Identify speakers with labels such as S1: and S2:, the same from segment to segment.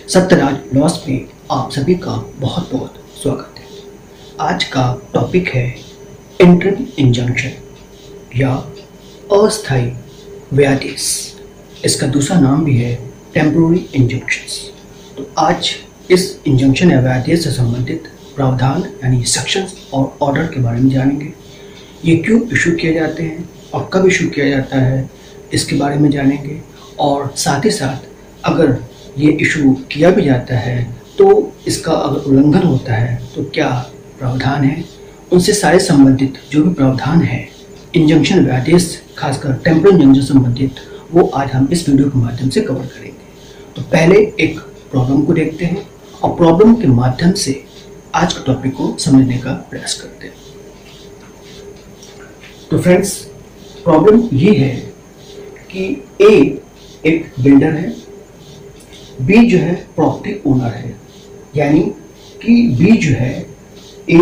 S1: Satyaraj loss में आप सभी का बहुत बहुत स्वागत है। आज का टॉपिक है इंटरिम इंजंक्शन या अस्थायी व्यादेश। इसका दूसरा नाम भी है टेम्पोररी इंजंक्शंस। तो आज इस इंजंक्शन या व्यादेश से संबंधित प्रावधान यानी सेक्शंस और ऑर्डर के बारे में जानेंगे। ये क्यों इशू किए जाते हैं और कब इशू किया जाता है इसके बारे में जानेंगे, और साथ ही साथ अगर ये इशू किया भी जाता है तो इसका अगर उल्लंघन होता है तो क्या प्रावधान है, उनसे सारे संबंधित जो भी प्रावधान है इंजंक्शन व्यादेश खासकर टेम्पोररी इंजंक्शन संबंधित, वो आज हम इस वीडियो के माध्यम से कवर करेंगे। तो पहले एक प्रॉब्लम को देखते हैं और प्रॉब्लम के माध्यम से आज के टॉपिक को समझने का प्रयास करते हैं। तो फ्रेंड्स, प्रॉब्लम ये है कि ए एक बिल्डर है, बी जो है प्रॉपर्टी ओनर है, यानी कि बी जो है ए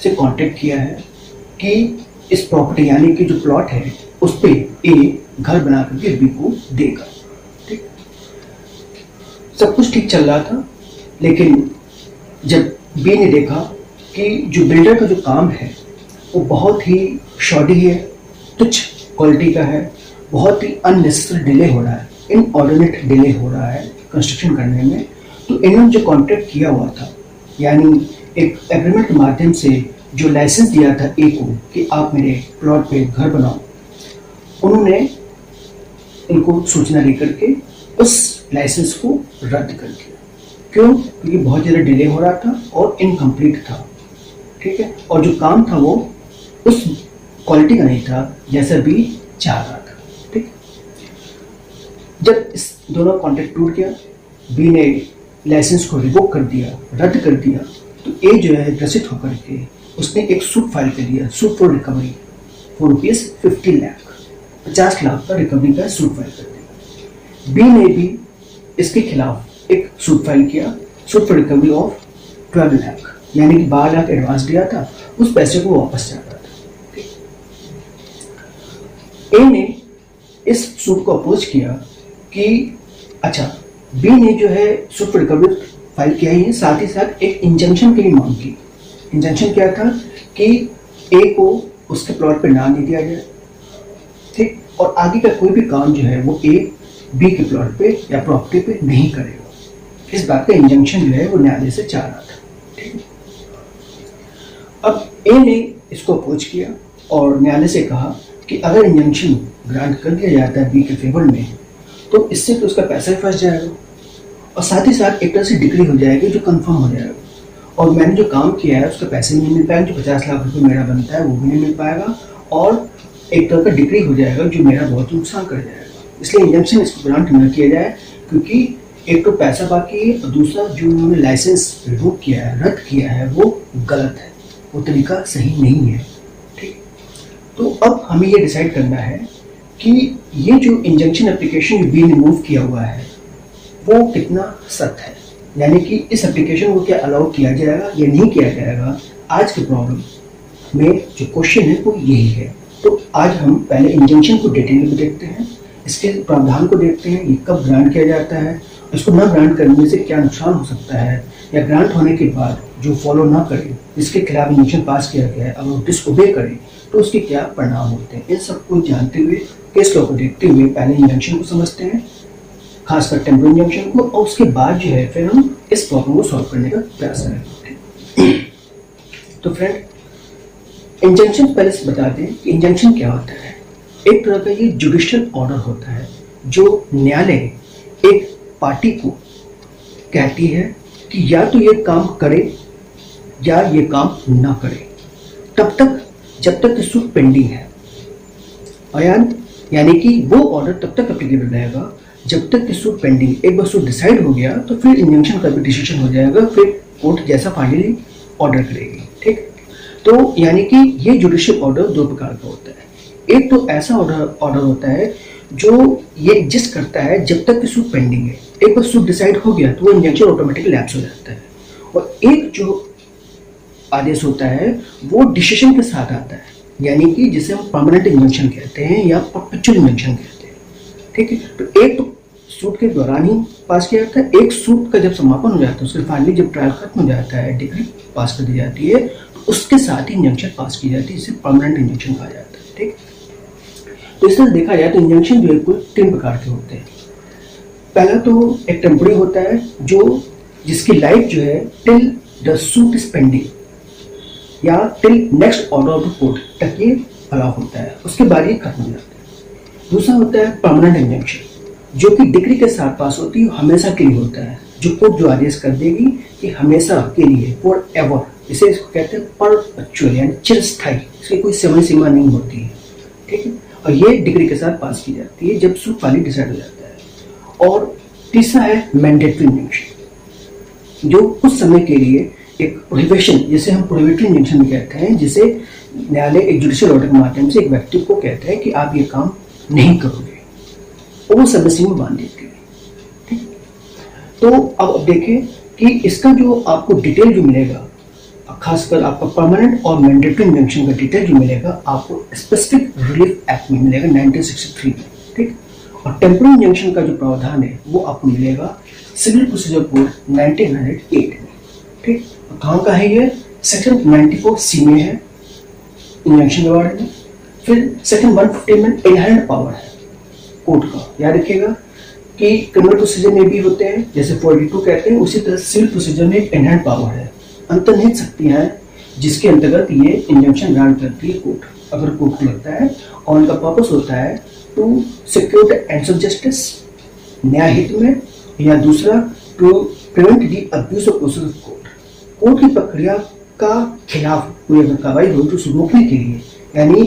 S1: से कांटेक्ट किया है कि इस प्रॉपर्टी यानी कि जो प्लॉट है उस पे ए घर बना करके बी को देगा। ठीक, सब कुछ ठीक चल रहा था, लेकिन जब बी ने देखा कि जो बिल्डर का जो काम है वो बहुत ही शॉर्टी है, तुच्छ क्वालिटी का है, बहुत ही अननेसेसरी डिले हो रहा है, इनऑर्डिनेट डिले हो रहा है कंस्ट्रक्शन करने में। तो इन्होंने जो कॉन्ट्रैक्ट किया हुआ था, यानी एक एग्रीमेंट के माध्यम से जो लाइसेंस दिया था ए को कि आप मेरे प्लॉट पे घर बनाओ, उन्होंने इनको सूचना देकर के उस लाइसेंस को रद्द कर दिया। क्यों? क्योंकि बहुत ज़्यादा डिले हो रहा था और इनकम्प्लीट था। ठीक है, और जो काम था वो उस क्वालिटी का नहीं था जैसा बी चाह रहा था। ठीक, जब इस दोनों कॉन्ट्रैक्ट टूट गया, बी ने लाइसेंस को रिवोक कर दिया, रद्द कर दिया, तो ए जो है ग्रसित होकर के उसने एक सूट फाइल कर दिया, suit for recovery for ₹50 lakh, 50 lakh का रिकवरी का सूट फाइल कर दिया। बी ने भी इसके खिलाफ एक सूट फाइल किया, suit for recovery of 12 lakh, यानी कि 12 लाख एडवांस दिया था, उस पैसे को वापस चाहता था। ए ने इस सूट को अपोज किया कि अच्छा, बी ने जो है सूट फॉर रिकवरी फाइल किया ही है, साथ ही साथ एक इंजंक्शन के लिए मांग की। इंजंक्शन क्या था कि ए को उसके प्लॉट पे ना नहीं दिया जाए, ठीक, और आगे का कोई भी काम जो है वो ए बी के प्लॉट पे या प्रॉपर्टी पे नहीं करेगा। इस बात का इंजंक्शन जो है वो न्यायालय से चाह रहा था। ठीक, अब ए ने इसको अपोज किया और न्यायालय से कहा कि अगर इंजंक्शन ग्रांट कर दिया जाता है बी के फेवर में तो इससे तो उसका पैसा ही फंस जाएगा और साथ ही साथ एक तरह से डिग्री हो जाएगी जो कंफर्म हो जाएगा, और मैंने जो काम किया है उसका पैसे नहीं मिल पाएगा, जो 50 लाख रुपए मेरा बनता है वो भी नहीं मिल पाएगा, और एक तरह का डिग्री हो जाएगा जो मेरा बहुत नुकसान कर जाएगा। इसलिए इंजंक्शन इसको ग्रांट न किया जाए, क्योंकि एक तो पैसा बाकी है और दूसरा जो उन्होंने लाइसेंस रिवोक किया है, रद्द किया है, वो गलत है, वो तरीका सही नहीं है। ठीक, तो अब हमें ये डिसाइड करना है कि ये जो इंजंक्शन एप्लीकेशन बी ने मूव किया हुआ है वो कितना सख्त है, यानी कि इस एप्लीकेशन को क्या अलाउ किया जाएगा या नहीं किया जाएगा। आज के प्रॉब्लम में जो क्वेश्चन है वो यही है। तो आज हम पहले इंजंक्शन को डिटेल में देखते हैं, इसके प्रावधान को देखते हैं, ये कब ग्रांट किया जाता है, इसको न ग्रांट करने से क्या नुकसान हो सकता है, या ग्रांट होने के बाद जो फॉलो ना करे, जिसके खिलाफ इंजंक्शन पास किया गया है, अगर वो डिसओबे करे तो उसके क्या परिणाम होते हैं। इन सबको जानते हुए, केस लॉ को देखते हुए पहले इंजंक्शन को समझते हैं, खासकर टेम्पोररी इंजंक्शन को, और उसके बाद जो है फिर हम इस प्रॉब्लम को सॉल्व करने का प्रयास करेंगे। तो फ्रेंड, इंजंक्शन पहले से बता दें कि इंजंक्शन क्या होता है। एक तरह का ये जुडिशियल ऑर्डर होता है जो न्यायालय एक पार्टी को कहती है कि या तो ये काम करे या ये काम ना करे, तब तक जब तक सूट पेंडिंग है, यानी कि वो ऑर्डर तब तक एप्लीकेबल रहेगा जब तक कि सूट पेंडिंग। एक बार सूट डिसाइड हो गया तो फिर इंजंक्शन का भी डिसीजन हो जाएगा, फिर कोर्ट जैसा फाइनली ऑर्डर करेगी। ठीक, तो यानी कि ये जुडिशियल ऑर्डर दो प्रकार का होता है। एक तो ऐसा ऑर्डर होता है जो ये एग्जिस्ट करता है जब तक कि सूट पेंडिंग है, एक बार सूट डिसाइड हो गया तो वो इंजंक्शन ऑटोमेटिकली लैप्स हो जाता है। और एक जो आदेश होता है वो डिसीजन के साथ आता है, यानी कि जिसे हम परमानेंट इंजंक्शन कहते हैं या परपेचुअल इंजंक्शन कहते हैं। ठीक है, तो एक तो सूट के दौरान ही पास किया जाता है। एक सूट का जब समापन हो जाता है, उसके फाइनली जब ट्रायल खत्म हो जाता है, डिग्री पास कर दी जाती है, तो उसके साथ ही इंजंक्शन पास की जाती है, इसे परमानेंट इंजंक्शन कहा जाता है। ठीक, तो इस तरह देखा जाए तो इंजंक्शन जो है कुल 3 प्रकार के होते हैं। पहला तो एक टेम्पररी होता है जो जिसकी लाइफ जो है till the suit is pending या till next order of the court तक ये अलाउ होता है, उसके बाद ये खत्म हो जाता है। दूसरा होता है परमानेंट इंजंक्शन जो कि डिग्री के साथ पास होती है, हमेशा के लिए होता है, जो कोर्ट जो आदेश कर देगी कि हमेशा के लिए फॉर एवर, इसे इसको कहते हैं परपेचुअल यानी चिरस्थायी, इसकी कोई समय सीमा नहीं होती है। ठीक है, और ये डिग्री के साथ पास की जाती है जब सूट फाइनली डिसाइड हो जाता है। और तीसरा है मैंडेटरी इंजंक्शन जो कुछ समय के लिए एक प्रोहिबिशन, जिसे हम प्रोहिबिटरी इंजंक्शन भी कहते हैं, जिसे न्यायालय एक जुडिशियल ऑर्डर के माध्यम से एक व्यक्ति को कहता है कि आप ये काम नहीं करोगे, वो समय सीमा बांध देती है। ठीक, तो अब देखें कि इसका जो आपको डिटेल जो मिलेगा, खासकर आपका परमानेंट और मैंडेटरी इंजंक्शन का डिटेल जो मिलेगा आपको स्पेसिफिक रिलीफ एक्ट में मिलेगा 1963 में। ठीक, और टेम्पररी इंजंक्शन का जो प्रावधान है वो आपको मिलेगा सिविल प्रोसीजर कोड 1908 में। ठीक, कहाँ का है ये? सेक्शन 94C में है इंजंक्शन के बारे में। फिर सेक्शन 150 में इनहेरेंट पावर है कोर्ट का, याद रखिएगा कि क्रिमिनल प्रोसीजर में भी होते हैं, जैसे 42 कहते हैं, उसी तरह सिविल प्रोसीजर में एक इनहेरेंट पावर है, अंतर्निहित शक्तियां हैं जिसके अंतर्गत ये इंजंक्शन ग्रांट करती है कोर्ट, अगर कोर्ट को लगता है, और उनका पर्पस होता है to secure the ends of justice, न्याय हित में, या दूसरा to prevent the abuse of process of court, court की प्रक्रिया का खिलाफ कोई अगर कार्रवाई हो तो उसे रोकने के लिए, यानी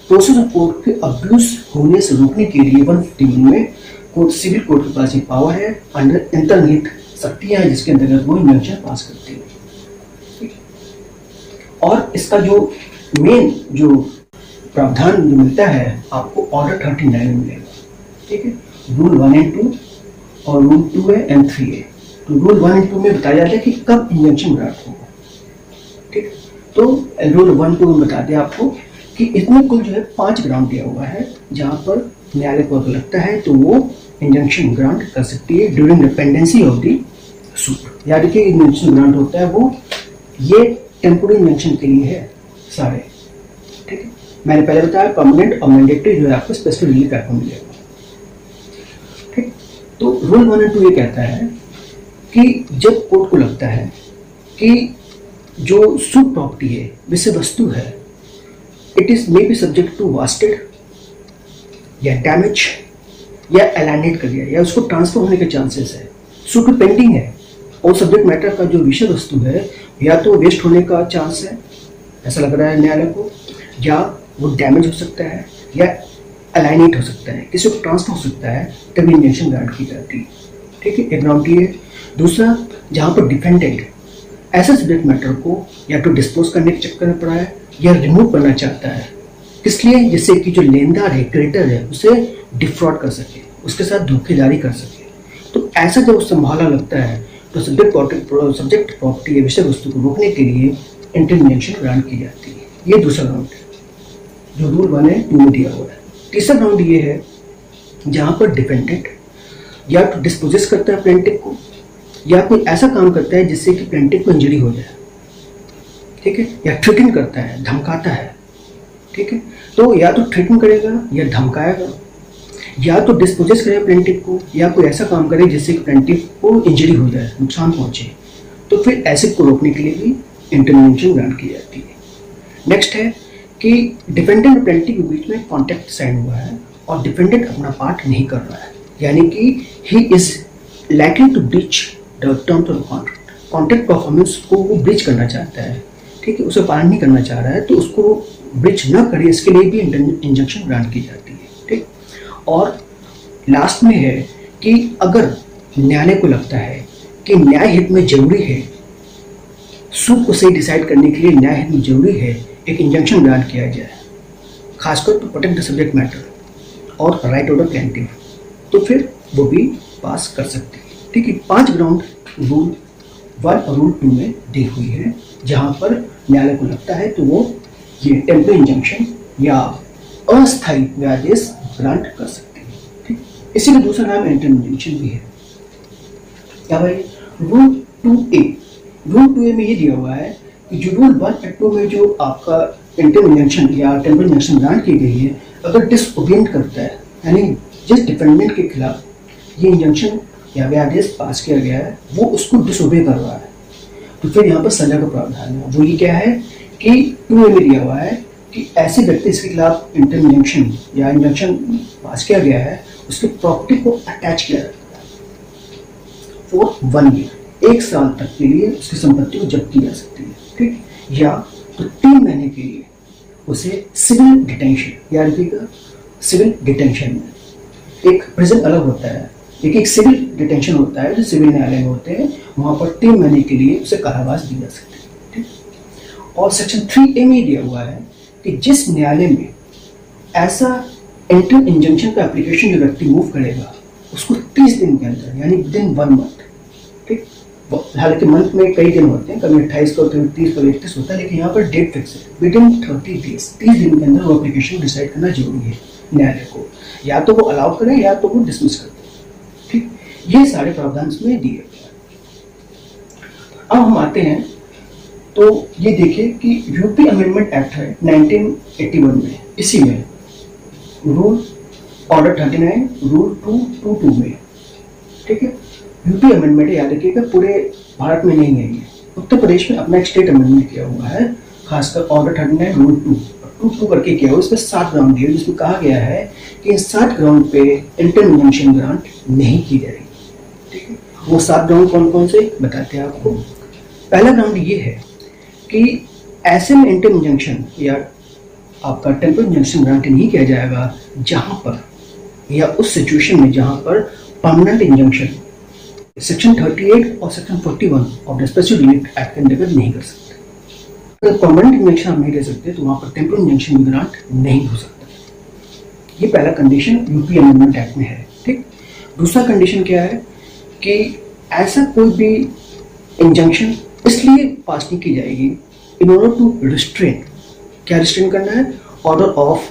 S1: प्रोसेस ऑफ कोर्ट के अब्यूज होने से रोकने के लिए 151 में कोर्ट, सिविल कोर्ट के पास ये पावर है, अंडर अंतर्निहित शक्तियां हैं जिसके अंतर्गत वो इंजंक्शन पास करती है। और इसका जो मेन जो प्रावधान जो मिलता है आपको ऑर्डर 39 में मिलेगा। ठीक है, रूल 1 एंड 2 और रूल 2 एंड 3 है। तो रूल 1 एंड 2 में बताया जाता है कि कब इंजंक्शन ग्रांट होगा। ठीक, तो रूल 1 2 में बता दें आपको कि इसमें कुल जो है 5 ग्राउंड दिया हुआ है जहां पर न्यायालय को अगर लगता है तो वो इंजंक्शन ग्रांट कर सकती है during the pendency of the suit. याद रखिए इंजंक्शन ग्रांट होता है वो ये टेम्पोररी इंजंक्शन के लिए है सारे। ठीक है, मैंने पहले बताया परमानेंट और मैंडेटरी जो है आपको स्पेशल रिलीफ एक्ट में मिलेगा। ठीक, तो रूल 1 एंड 2 ये कहता है कि जब कोर्ट को लगता है कि जो सूट प्रॉपर्टी है, विषय वस्तु है, it is may be subject to wasted या डैमेज या एलाइनेट कर दिया या उसको ट्रांसफर होने के चांसेस है, सूट में पेंडिंग है और सब्जेक्ट मैटर का जो विषय वस्तु है या तो वेस्ट होने का चांस है, ऐसा लग रहा है न्यायालय को, या वो डैमेज हो सकता है या अलाइनेट हो सकता है, किसी को ट्रांसफर हो सकता है, तभी इंजंक्शन ग्रांट की जाती है। ठीक है, एक ग्राउंड ये है। दूसरा, जहाँ पर डिफेंडेंट ऐसे सब्जेक्ट मैटर को या तो डिस्पोज करने के चक्कर में पड़ा है या रिमूव करना चाहता है, इसलिए जिससे कि जो लेनदार है, क्रेडिटर है, उसे डिफ्रॉड कर सके, उसके साथ धोखेधड़ी कर सके। तो ऐसा जब संभाला लगता है तो सब्जेक्ट प्रॉपर्टी या विषय वस्तु को रोकने के लिए इंजंक्शन ग्रांट की जाती है। ये दूसरा ग्राउंड है जो रूल 1 एंड 2 में दिया हुआ है। तीसरा ग्राउंड ये है जहाँ पर डिपेंडेंट या तो डिस्पोजेस करता है प्लेंटिफ को या कोई ऐसा काम करता है जिससे कि प्लेंटिफ को इंजरी हो जाए। ठीक है, या थ्रेटन करता है, धमकाता है। ठीक है, तो या तो थ्रेटन करेगा या धमकाएगा, या तो डिस्पोजेस करे प्लेंटिफ को या कोई ऐसा काम करे जिससे कि प्लेंटिफ को इंजरी हो जाए, नुकसान पहुंचे, तो फिर ऐसे को रोकने के लिए भी इंटरवेंशन ग्रांट की जाती है। नेक्स्ट है कि डिफेंडेंट और प्लेंटिफ के बीच में कॉन्ट्रैक्ट साइन हुआ है और डिफेंडेंट अपना पार्ट नहीं कर रहा है, यानी कि he is likely to breach the terms of contract, contract performance को वो ब्रीच करना चाहता है। ठीक है, उसे पालन नहीं करना चाह रहा है तो उसको ब्रीच न करे, इसके लिए भी इंजंक्शन ग्रांट की जाती है। ठीक, और लास्ट में है कि अगर न्यायालय को लगता है कि न्याय हित में जरूरी है, सूट को सही डिसाइड करने के लिए न्याय हित में जरूरी है एक इंजंक्शन ग्रांट किया जाए, खासकर to protect the subject matter और राइट ऑफ द प्लेंटिफ, तो फिर वो भी पास कर सकती है। ठीक है, 5 ग्राउंड रूल 1 और रूल 2 में दी हुई है जहां पर न्यायालय को लगता है तो वो ये टेम्पररी इंजंक्शन या अस्थायी व्यादेश ग्रांट कर सकते हैं। ठीक, इसी का दूसरा नाम एंटरम इंजंक्शन भी है। क्या भाई, रूल 2A, रूल 2A में ये दिया हुआ है कि जो रूल 1 और 2 में जो आपका एंटरम इंजंक्शन या टेम्पररी इंजंक्शन ग्रांट की गई है, अगर डिसओबियंट करता है, यानी जिस डिफेंडेंट के खिलाफ ये इंजंक्शन या वे आदेश पास किया गया है वो उसको डिसओबे कर रहा है, तो फिर यहाँ पर सजा का प्रावधान है। वो ये क्या है कि 2A में दिया हुआ है कि ऐसे व्यक्ति इसके खिलाफ एंटरम इंजंक्शन या इंजंक्शन पास किया गया है, उसके प्रॉपर्टी को अटैच किया जाता है फॉर 1 ईयर, 1 साल तक के लिए उसकी संपत्ति को जब्त की जा सकती है, ठीक। या तो 3 महीने के लिए उसे सिविल डिटेंशन, याद रखिएगा सिविल डिटेंशन में एक प्रिजन अलग होता है, एक सिविल डिटेंशन होता है जो सिविल न्यायालय में होते हैं, वहां पर 3 महीने के लिए उसे कारावास दी जा सकती है, ठीक। और सेक्शन 3A में दिया हुआ है कि जिस न्यायालय में ऐसा एंटरम इंजंक्शन का एप्लीकेशन जो व्यक्ति मूव करेगा उसको 30 दिन के अंदर, यानी विदिन 1 मंथ, ठीक। हालांकि मंथ में कई दिन होते हैं, कभी 28 को, कभी 30 को, 31 होता है, लेकिन यहाँ पर डेट फिक्स है, विदिन 30 डेज, 30 दिन के अंदर वो एप्लीकेशन डिसाइड करना जरूरी है न्यायालय को, या तो वो अलाउ करें या तो वो डिसमिस कर दें, ठीक। ये सारे प्रावधान इसमें दिए गए हैं। अब हम आते हैं तो ये देखिए कि यूपी अमेंडमेंट एक्ट है 1981 में, इसी में रूल ऑर्डर 39 रूल 222 में, ठीक है। यूपी अमेंडमेंट याद रखिएगा, पूरे भारत में नहीं है ये, उत्तर प्रदेश में अपना एक स्टेट अमेंडमेंट किया हुआ है, खासकर ऑर्डर 39 रूल 2 करके किया हुआ। इसमें 7 ग्राउंड दिए, जिसमें कहा गया है कि इन 7 ग्राउंड पे एंटरम इंजंक्शन ग्रांट नहीं की जाएगी, ठीक है। वो 7 ग्राउंड कौन कौन से बताते हैं आपको। पहला ग्राउंड ये है कि ऐसे में एंटरम इंजंक्शन या आपका टेम्पररी इंजंक्शन ग्रांट नहीं किया जाएगा जहां पर, या उस सिचुएशन में जहां पर परमानेंट इंजंक्शन सेक्शन 38 और section 41 of the special relief act के अंतर्गत नहीं कर सकते। अगर परमानेंट इंजंक्शन आप नहीं दे सकते तो वहां पर टेम्पररी इंजंक्शन भी ग्रांट नहीं हो सकता। ये पहला कंडीशन यूपी अमेंडमेंट एक्ट में है, ठीक। दूसरा कंडीशन क्या है कि ऐसा कोई भी इंजंक्शन इसलिए पास नहीं की जाएगी इन ऑर्डर टू रिस्ट्रेन, क्या रिस्ट्रेन करना है, order of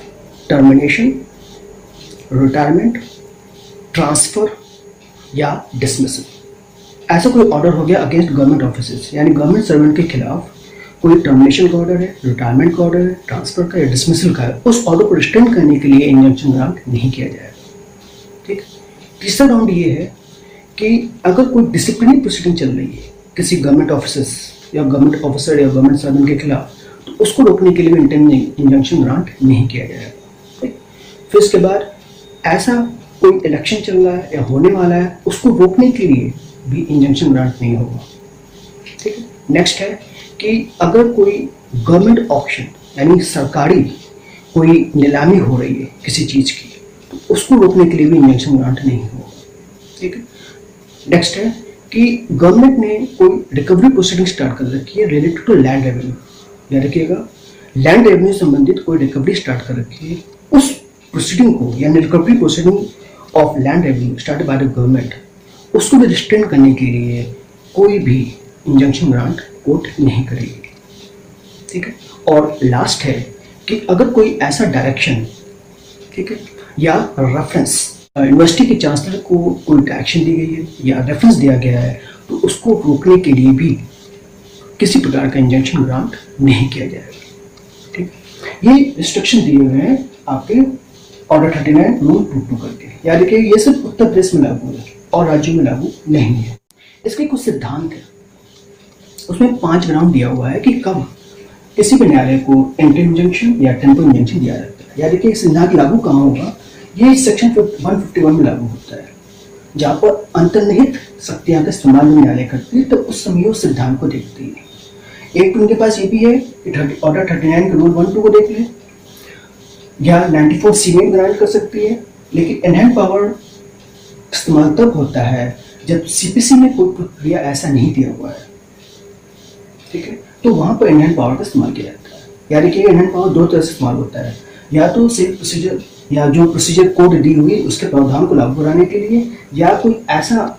S1: termination, retirement, transfer या डिसमिसल। ऐसा कोई ऑर्डर हो गया अगेंस्ट गवर्नमेंट ऑफिसर्स, यानी गवर्नमेंट सर्वेंट के खिलाफ कोई टर्मिनेशन का ऑर्डर है, रिटायरमेंट का ऑर्डर है, ट्रांसफर का या डिसमिसल का है, उस ऑर्डर को रिस्ट्रेन करने के लिए इंजंक्शन ग्रांट नहीं किया जाएगा, ठीक। तीसरा राउंड ये है कि अगर कोई डिसिप्लिनरी प्रोसीडिंग चल रही है किसी गवर्नमेंट ऑफिसर्स या गवर्नमेंट ऑफिसर या गवर्नमेंट सर्वेंट के खिलाफ, तो उसको रोकने के लिए भी इंटरम इंजंक्शन ग्रांट नहीं किया जाएगा, ठीक। फिर इसके बाद ऐसा कोई इलेक्शन चल रहा है या होने वाला है, उसको रोकने के लिए भी इंजंक्शन ग्रांट नहीं होगा, ठीक है। नेक्स्ट है कि अगर कोई गवर्नमेंट ऑक्शन यानी सरकारी कोई नीलामी हो रही है किसी चीज की, तो उसको रोकने के लिए भी इंजंक्शन ग्रांट नहीं होगा, ठीक है। नेक्स्ट है कि गवर्नमेंट ने कोई रिकवरी प्रोसीडिंग स्टार्ट कर रखी है रिलेटेड टू लैंड रेवेन्यू, याद रखिएगा लैंड रेवेन्यू संबंधित कोई रिकवरी स्टार्ट कर रखी है, उस प्रोसीडिंग को यानी recovery proceeding of land revenue started by the government, उसको भी रिस्ट्रेन करने के लिए कोई भी इंजंक्शन ग्रांट कोर्ट नहीं करेगी, ठीक है। और लास्ट है कि अगर कोई ऐसा डायरेक्शन, ठीक है, या रेफरेंस यूनिवर्सिटी के चांसलर को कोई डायरेक्शन दी गई है या रेफरेंस दिया गया है, तो उसको रोकने के लिए भी किसी प्रकार का इंजंक्शन ग्रांट नहीं किया जाएगा, ठीक। ये रिस्ट्रिक्शन दिए हुए हैं आपके ऑर्डर 39 रूल 22 करके, याद रखिए ये सिर्फ उत्तर प्रदेश में लागू है और राज्यों में लागू नहीं है। इसके कुछ सिद्धांत है, उसमें 5 ग्राउंड दिया हुआ है कि कब किसी भी न्यायालय को एंटरम इंजंक्शन या टेम्पररी इंजंक्शन दिया जाता है। याद रखिए सिद्धांत लागू कहाँ होगा, ये सेक्शन 151 में लागू होता है, जहाँ पर अंतर्निहित शक्तियां का इस्तेमाल न्यायालय करती है, तो उस समय वो सिद्धांत को देखती है। एक तो उनके पास ये भी है कि ऑर्डर 39 के रूल 1-2 को देख ले, या 94C में ग्रांट कर सकती है, लेकिन इनहैंड पावर इस्तेमाल तब होता है जब सीपीसी में कोई प्रक्रिया ऐसा नहीं दिया हुआ है, ठीक है, तो वहां पर इनहैंड पावर का इस्तेमाल किया जाता है। यानी कि इनहैंड पावर 2 तरह से इस्तेमाल होता है, या तो सिर्फ प्रोसीजर या जो प्रोसीजर कोड दी हुई उसके प्रावधान को लागू कराने के लिए, या कोई ऐसा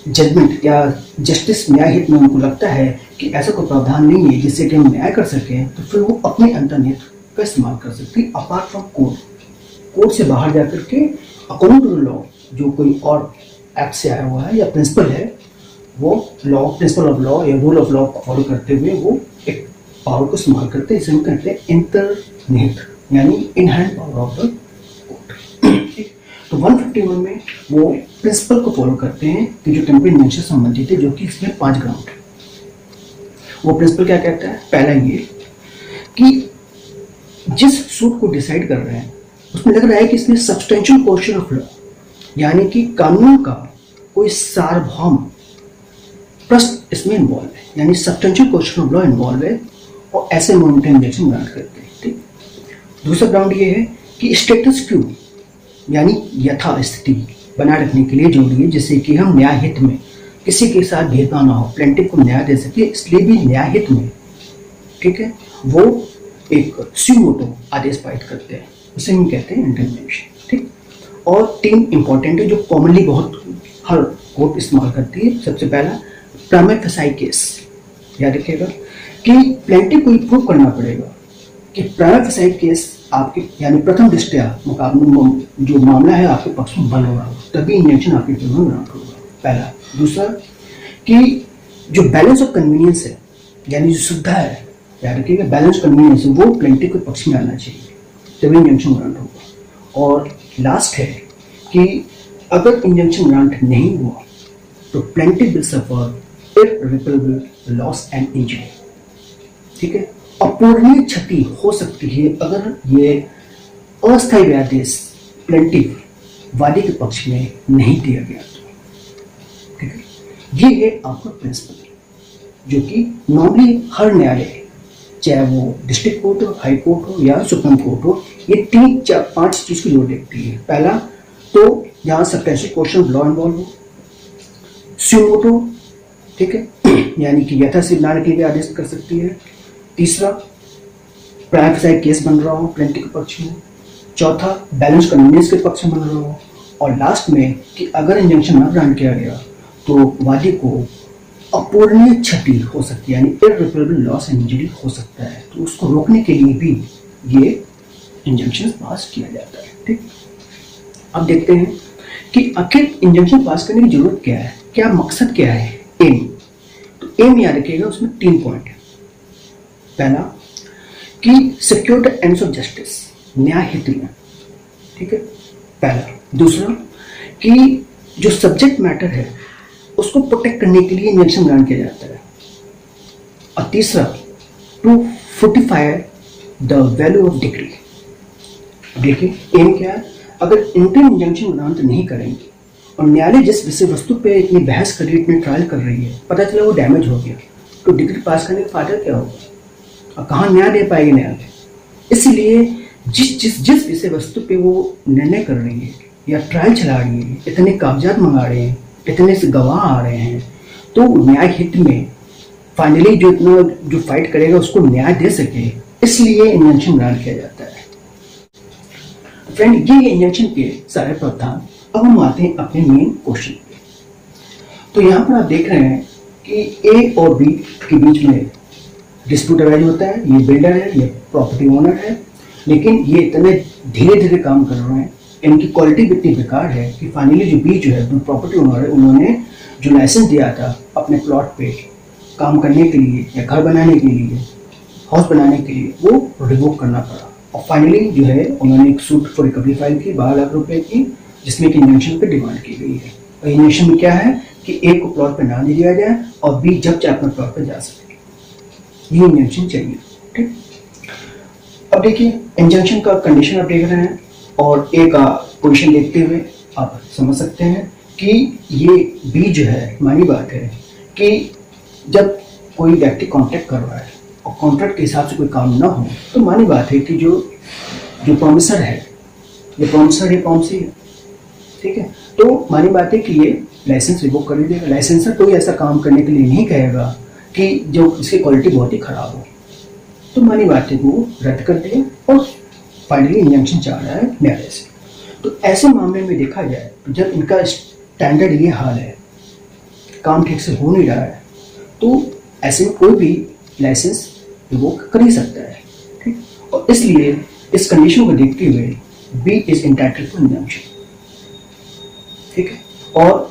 S1: जजमेंट या जस्टिस न्याय हित में उनको लगता है कि ऐसा कोई प्रावधान नहीं है जिससे कि हम न्याय कर सकें, तो फिर वो अपने अंतर्निहित का इस्तेमाल कर सकती है अपार्ट फ्रॉम कोर्ट से बाहर जाकर के अकॉर्डिंग टू द लॉ जो कोई और एक्ट से आया हुआ है या प्रिंसिपल है, वो लॉ, प्रिंसिपल ऑफ लॉ या रूल ऑफ लॉ को फॉलो करते हुए वो एक पावर को इस्तेमाल करते हैं, जिसे हम कहते हैं इंटरनिहित यानी in hand power of the court. तो 151 में वो प्रिंसिपल को फॉलो करते हैं कि जो टेम्पररी इंजंक्शन से संबंधित है, जो कि इसमें 5 ग्राउंड है। वो प्रिंसिपल क्या कहता है? पहला ये कि जिस सूट को डिसाइड कर रहे हैं उसमें लग रहा है कि इसमें सब्सटेंशियल पोर्शन ऑफ लॉ यानी कि कानून का कोई सार्वभौम प्रश्न इसमें इन्वॉल्व है, यानी substantial portion of law involve है, और ऐसे मॉनिटरी इंजंक्शन ग्रांट करते हैं। ठीक। दूसरा ग्राउंड ये है कि स्टेटस क्यू यानी यथास्थिति बनाए रखने के लिए जरूरी है, जैसे कि हम न्याय हित में किसी के साथ भेदभाव ना हो, प्लेंटिफ को न्याय दे सके, इसलिए भी न्याय हित में, ठीक है, वो एक सुमोटो आदेश पारित करते हैं, उसे हम कहते हैं इंटरवेंशन। ठीक। और 3 इंपॉर्टेंट है जो कॉमनली बहुत हर कोर्ट इस्तेमाल करती है। सबसे पहला प्राइमा फेसाई केस, याद रखिएगा कि प्लेंटिफ को प्रूव करना पड़ेगा कि प्राइमा फेसाई केस आपके यानी प्रथम दृष्टया मुकाबले जो मामला है आपके पक्ष में बन रहा हो, तभी इंजंक्शन आपके फेवर में ग्रांट होगा, पहला। दूसरा कि जो बैलेंस ऑफ कन्वीनियंस है यानी जो सुविधा है, याद रखिएगा बैलेंस कन्वीनियंस है, वो प्लेंटिफ के पक्ष में आना चाहिए, तभी इंजंक्शन ग्रांट होगा। और लास्ट है कि अगर इंजंक्शन ग्रांट नहीं हुआ तो plaintiff will suffer irreparable loss and injury. ठीक है। अपूरणीय क्षति हो सकती है अगर ये अस्थायी व्यादेश प्लेंटिफ वादी के पक्ष में नहीं दिया गया तो। ठीक है। ये है आपका प्रिंसिपल जो कि नॉर्मली हर न्यायालय, चाहे वो डिस्ट्रिक्ट कोर्ट हो, हाई कोर्ट हो या सुप्रीम कोर्ट हो, ये 3-4-5 चीज की जोर देखती है। पहला तो यहाँ substantial portion of law involve हो, सुमोटो, ठीक है, यानी कि यथास्थिति बनाने के लिए आदेश कर सकती है। तीसरा प्राइमा फेसाई केस बन रहा हो प्लेंटिफ के पक्ष में। चौथा बैलेंस कन्वीनियंस के पक्ष में बन रहा हो। और लास्ट में कि अगर इंजंक्शन न ग्रांट किया गया तो वादी को अपूरणीय क्षति हो सकती है, यानी इररिपरेबल लॉस एंड इंजरी हो सकता है, तो उसको रोकने के लिए भी ये इंजंक्शन पास किया जाता है। ठीक। अब देखते हैं कि आखिर इंजंक्शन पास करने की जरूरत क्या है, क्या मकसद क्या है, एम। तो एम याद रखिएगा, उसमें 3 पॉइंट है। पहला कि secure the ends of justice, न्याय हित में, ठीक है, पहला। दूसरा कि जो सब्जेक्ट मैटर है उसको प्रोटेक्ट करने के लिए इंजंक्शन ग्रांट किया जाता है। और तीसरा to fortify the value of degree. देखिए एम क्या है, अगर इंटरम इंजंक्शन ग्रांट नहीं करेंगे और न्यायालय जिस विषय वस्तु पे इतनी बहस कर रही है, इतनी ट्रायल कर रही है, पता चला वो डैमेज हो गया, तो डिग्री पास करने का फायदा क्या होगा, और कहाँ न्याय दे पाएगी न्यायालय। इसलिए जिस विषय वस्तु पे वो निर्णय कर रही है या ट्रायल चला रही है, इतने कागजात मंगा रहे हैं, इतने से गवाह आ रहे हैं, तो न्याय हित में फाइनली जो फाइट करेगा उसको न्याय दे सके, इसलिए इंजंक्शन ग्रांट किया जाता है। फ्रेंड, ये इंजंक्शन के सारे प्रावधान। अब हम आते हैं अपने मेन क्वेश्चन पे। तो यहाँ पर आप देख रहे हैं कि ए और बी के बीच में डिस्प्यूट अराइज होता है। ये बिल्डर है, ये प्रॉपर्टी ओनर है, लेकिन ये इतने धीरे धीरे काम कर रहे हैं, इनकी क्वालिटी भी इतनी बेकार है कि फाइनली जो बी जो है, जो प्रॉपर्टी ओनर है, उन्होंने जो लाइसेंस दिया था अपने प्लॉट पे काम करने के लिए या घर बनाने के लिए, हाउस बनाने के लिए, वो रिवोक करना पड़ा। और फाइनली जो है उन्होंने एक सूट फॉर रिकवरी फाइल की 12 लाख रुपए की, जिसमें कि इंजंक्शन पे डिमांड की गई है। और इंजंक्शन में क्या है कि ए को प्लॉट पे ना दिया जाए और बी जब चाहे अपने प्लॉट पे जा सके, ये इंजंक्शन चाहिए। ठीक। अब देखिए इंजंक्शन का कंडीशन आप देख रहे हैं और ए का पोजीशन देखते हुए आप समझ सकते हैं कि ये बी जो है, मानी बात है कि जब कोई व्यक्ति कॉन्ट्रैक्ट कर रहा है और कॉन्ट्रैक्ट के हिसाब से कोई काम ना हो, तो मानी बात है कि जो प्रॉमिसर है, ये प्रॉमिसर है, प्रॉमिसी है, ठीक है, तो मानी बात है कि ये लाइसेंस रिवोक कर देगा। लाइसेंसर कोई ऐसा काम करने के लिए नहीं कहेगा कि जो इसकी क्वालिटी बहुत ही खराब हो, तो मानी बात है कि वो रद्द कर दिया और फाइनली इंजंक्शन चाह रहा है न्यायालय से। तो ऐसे मामले में देखा जाए तो जब इनका स्टैंडर्ड ये हाल है, काम ठीक से हो नहीं रहा है, तो ऐसे में कोई भी लाइसेंस रिवोक कर ही सकता है। ठीक। और इसलिए इस कंडीशन को देखते हुए B is entitled to injunction. ठीक है। और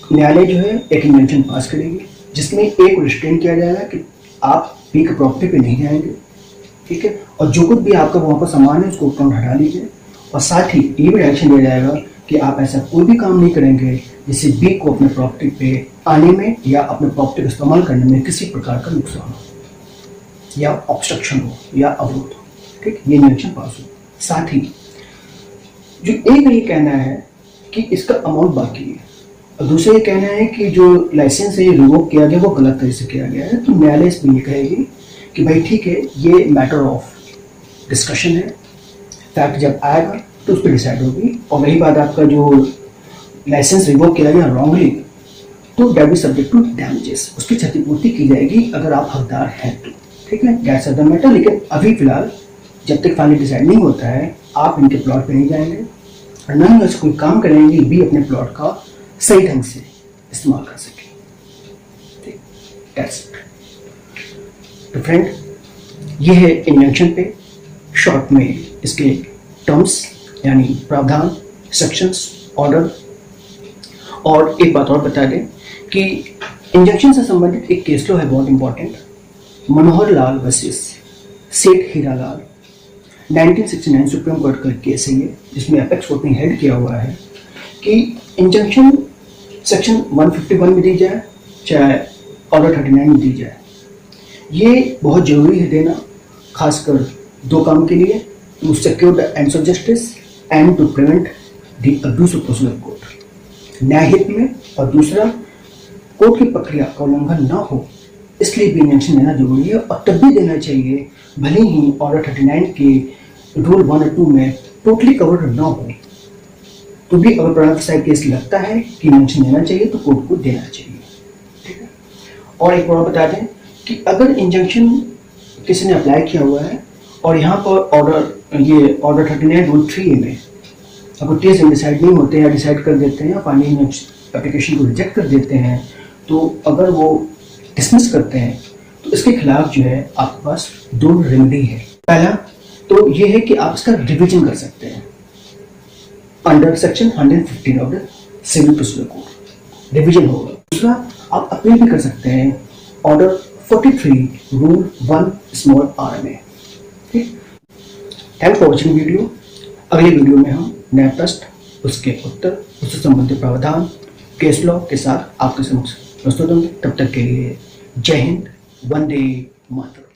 S1: न्यायालय जो है एक इंजंक्शन पास करेगी जिसमें एक रिस्ट्रेन किया जाएगा कि आप बी के प्रॉपर्टी पे नहीं जाएंगे, ठीक है। और जो कुछ भी आपका वहाँ पर सामान है उसको उपकरण हटा लीजिए, और साथ ही ये भी डायरेक्शन दिया जाएगा कि आप ऐसा कोई भी काम नहीं करेंगे जिससे बी को अपने प्रॉपर्टी पे आने में या अपने प्रॉपर्टी का इस्तेमाल करने में किसी प्रकार का नुकसान हो या ऑब्स्ट्रक्शन हो या अवरोध हो, ठीक। ये इंजंक्शन पास हो। साथ ही जो एक ये कहना है कि इसका अमाउंट बाकी है, और दूसरा ये कहना है कि जो लाइसेंस है ये रिवोक किया गया वो गलत तरीके से किया गया है, तो न्यायालय इसमें ये कहेगी कि भाई ठीक है, ये मैटर ऑफ डिस्कशन है, फैक्ट जब आएगा तो उस पर डिसाइड होगी। और रही बात आपका जो लाइसेंस रिवोक किया गया रॉन्गली, तो that B subject to damages, उसकी क्षतिपूर्ति की जाएगी अगर आप हकदार हैं तो, ठीक है। That's other matter. लेकिन अभी फिलहाल जब तक फाइनली डिसाइड नहीं होता है आप इनके प्लॉट पे नहीं जाएंगे और ना ही ऐसा कोई काम करेंगे भी अपने प्लॉट का सही ढंग से इस्तेमाल कर सके, ठीक। That's it. तो फ्रेंड, ये है इंजंक्शन पे शॉर्ट में इसके टर्म्स यानी प्रावधान, सेक्शंस, ऑर्डर। और एक बात और बता दें कि इंजंक्शन से संबंधित एक केस लॉ है बहुत इंपॉर्टेंट, मनोहर लाल वर्सेस सेठ हीरालाल, 1969 सुप्रीम कोर्ट का केस है ये, जिसमें अपेक्स कोर्ट ने हेड किया हुआ है कि इंजंक्शन सेक्शन 151 में दी जाए चाहे ऑर्डर 39 में दी जाए, ये बहुत जरूरी है देना, खासकर दो काम के लिए, to secure the ends of justice and to prevent the abuse of procedure court, न्याय हित में, और दूसरा कोर्ट की प्रक्रिया का उल्लंघन न हो, इसलिए भी इंजंक्शन देना जरूरी है। और तब भी देना चाहिए भले ही ऑर्डर 39 के रूल 1 और 2 में टोटली कवर्ड न हो, तो भी अगर प्राइवेट साइड केस लगता है कि इंजंक्शन देना चाहिए तो कोर्ट को देना चाहिए, ठीक है। और एक और बता दें कि अगर इंजंक्शन किसी ने अप्लाई किया हुआ है और यहाँ पर ऑर्डर 39 रूल 3 में अगर केस डिसाइड नहीं होते या डिसाइड कर देते हैं या फाइनली एप्लीकेशन को रिजेक्ट कर देते हैं, तो अगर वो डिसमिस करते हैं तो इसके खिलाफ जो है आपके पास दो रेमेडी है। पहला तो ये है कि आप इसका रिवीजन कर सकते हैं under section 115 of the civil procedure code, revision होगा। दूसरा आप अपील भी कर सकते हैं ऑर्डर 43 रूल 1 स्मॉल r में, ठीक। Thanks for watching video. अगले वीडियो में हम नया प्रश्न, उसके उत्तर, उससे संबंधित प्रावधान, केस लॉ के साथ आपके समक्ष प्रस्तुत होंगे। तब तक के लिए जय हिंद, वंदे मातरम।